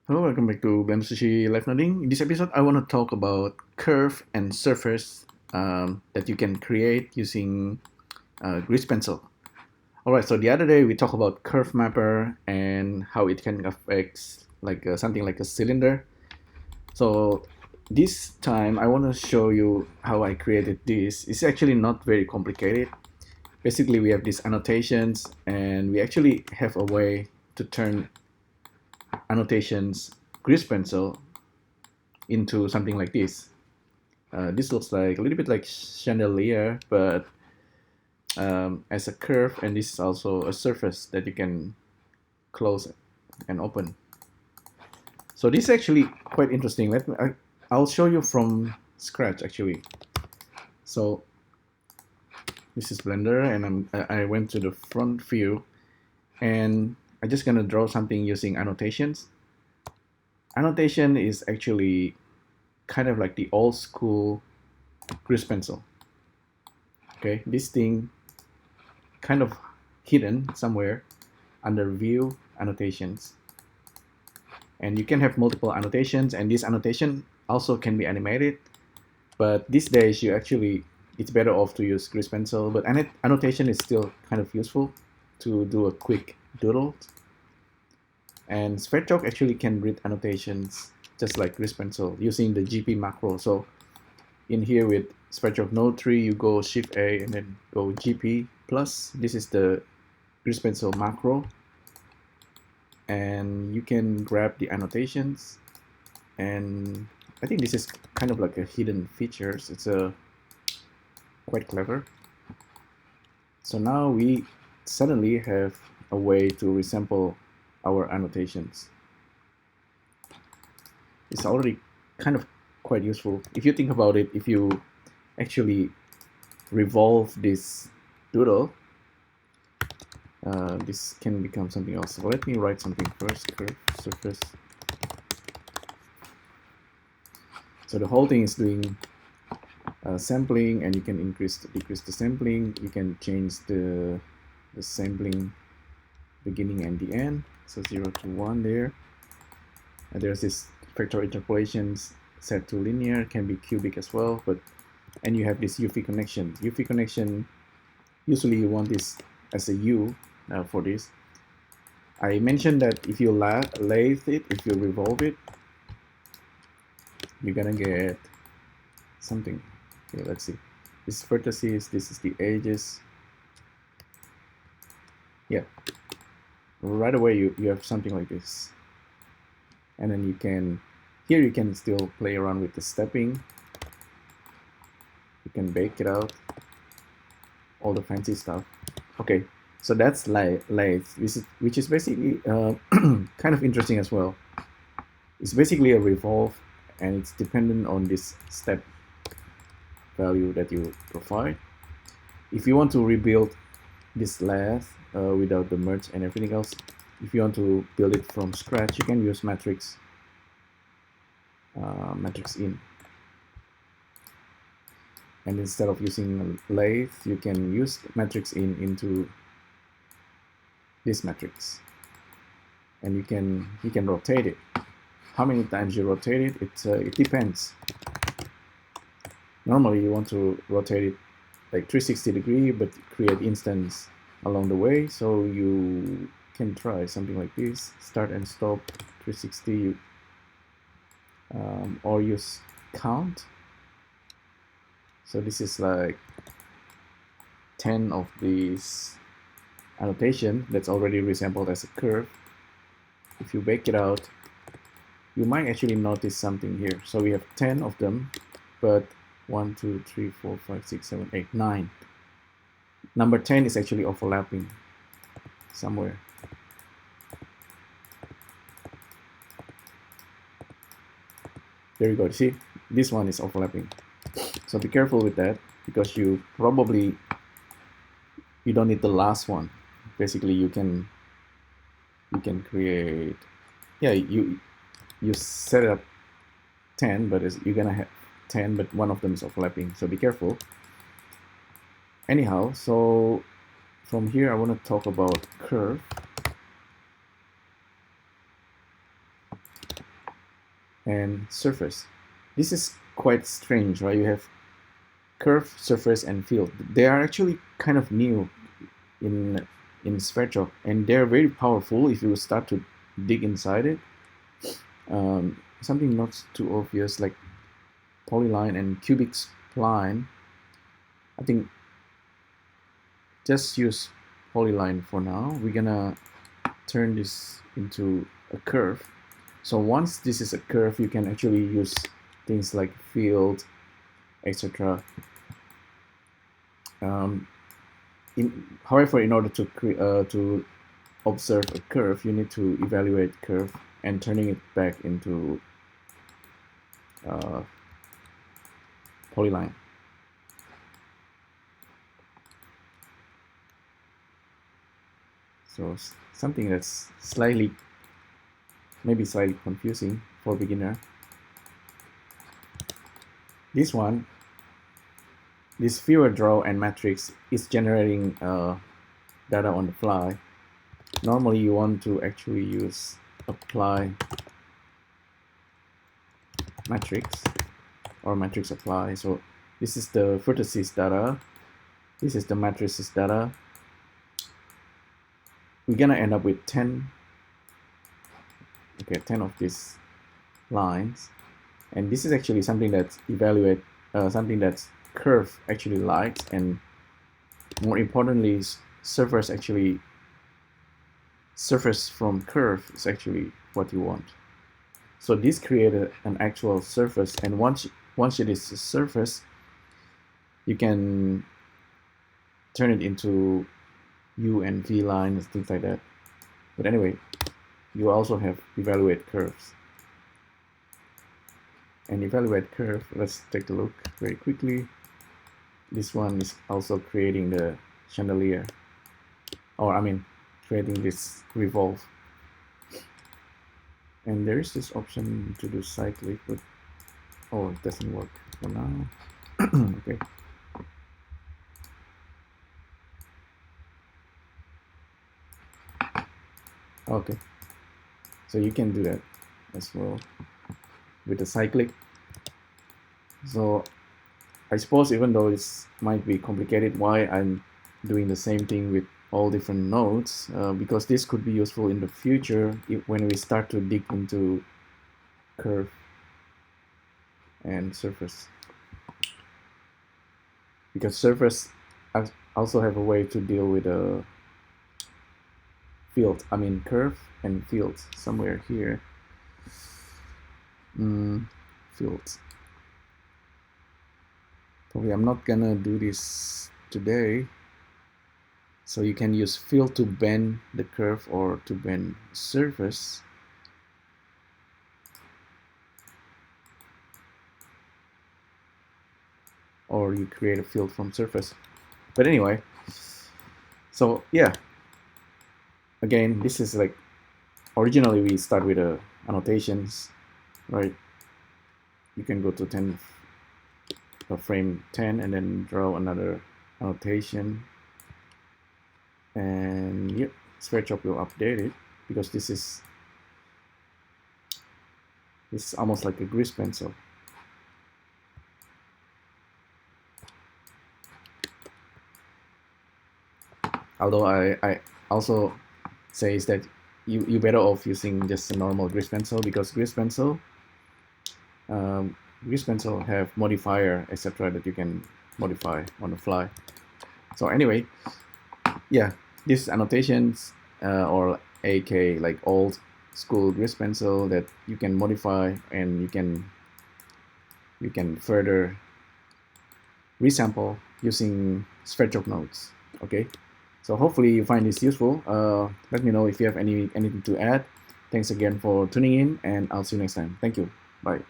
Hello, welcome back to Blender Sushi Live Noding. In this episode, I want to talk about curve and surface that you can create using Grease Pencil. All right, so the other day we talked about curve mapper and how it can affect something like a cylinder. So this time I want to show you how I created this. It's actually not very complicated. Basically, we have these annotations, and we actually have a way to turn annotations Grease Pencil into something like this. This looks like a little bit like chandelier, but as a curve, and this is also a surface that you can close and open. So this is actually quite interesting. I'll show you from scratch actually. So this is Blender, and I went to the front view, and I'm just gonna draw something using annotations. Annotation is actually kind of like the old school grease pencil. Okay, this thing kind of hidden somewhere under view annotations, and you can have multiple annotations, and this annotation also can be animated, but these days it's better off to use grease pencil, but annotation is still kind of useful to do a quick doodle. And Spreadchalk actually can read annotations just like grease pencil using the GP macro. So in here with Spreadchalk Node 3, you go Shift A and then go GP plus. This is the grease pencil macro, and you can grab the annotations, and I think this is kind of like a hidden features. It's quite clever. So now we suddenly have a way to resample our annotations. It's already kind of quite useful. If you think about it, if you actually revolve this doodle, this can become something else. So let me write something first, curve, surface. So the whole thing is doing sampling, and you can decrease the sampling. You can change the sampling beginning and the end. So 0 to 1 there. And there's this factor interpolations set to linear, can be cubic as well, and you have this UV connection. UV connection, usually you want this as a U for this. I mentioned that if you lathe it, if you revolve it, you're gonna get something. Okay, let's see. This is vertices, this is the edges. Yeah, right away you have something like this. And then here you can still play around with the stepping. You can bake it out, all the fancy stuff. Okay, so that's lathe, which is basically kind of interesting as well. It's basically a revolve, and it's dependent on this step value that you provide. If you want to rebuild this lathe without the merge and everything else, if you want to build it from scratch, you can use matrix in. And instead of using a lathe, you can use matrix in into this matrix, and you can rotate it. How many times you rotate it? It depends. Normally you want to rotate it like 360-degree, but create instance along the way. So you can try something like this: start and stop 360, or use count. So this is like 10 of these annotation that's already resampled as a curve. If you bake it out, you might actually notice something here. So we have 10 of them, but 1, 2, 3, 4, 5, 6, 7, 8, 9. Number 10 is actually overlapping somewhere. There you go. See, this one is overlapping. So be careful with that, because you don't need the last one. Basically, you can create, yeah, you set it up 10, but you're gonna have 10, but one of them is overlapping. So be careful. Anyhow, so from here I want to talk about curve. and surface. This is quite strange, right? You have curve, surface, and field. They are actually kind of new in SvechOpt, and they're very powerful if you start to dig inside it. Something not too obvious like polyline and cubic spline. I think just use polyline for now. We're gonna turn this into a curve. So once this is a curve, you can actually use things like field, etc. However, in order to observe a curve, you need to evaluate curve and turning it back into polyline. So something that's maybe slightly confusing for beginner. This one, this viewer draw and matrix is generating data on the fly. Normally you want to actually use apply matrix or matrix apply. So this is the vertices data, this is the matrices data. We're gonna end up with 10 of these lines, and this is actually something that's something that's curve actually likes, and more importantly, surface from curve is actually what you want. So this created an actual surface, and once it is a surface, you can turn it into U and V lines, things like that. But anyway, you also have evaluate curves. And evaluate curve, let's take a look very quickly. This one is also creating the chandelier, or I mean creating this revolve. And there is this option to do cyclic, but oh, it doesn't work for now. Okay. Okay, so you can do that as well with the cyclic. So I suppose even though it might be complicated, why I'm doing the same thing with all different nodes, because this could be useful in the future when we start to dig into curve and surface, because surface also have a way to deal with a field, I mean curve and fields somewhere here. Fields. Probably I'm not gonna do this today. So you can use field to bend the curve or to bend surface. Or you create a field from surface. But anyway, so yeah. Again, this is like, originally we start with annotations, right? You can go to frame 10 and then draw another annotation. And yep, SvechOpt will update it because this is almost like a grease pencil. Although I also say is that you better off using just a normal grease pencil, because grease pencil have modifier, etc., that you can modify on the fly. So anyway, yeah, these annotations or AK like old school grease pencil that you can modify, and you can further resample using SvechOpt nodes. Okay, so hopefully you find this useful. Let me know if you have anything to add. Thanks again for tuning in, and I'll see you next time. Thank you. Bye.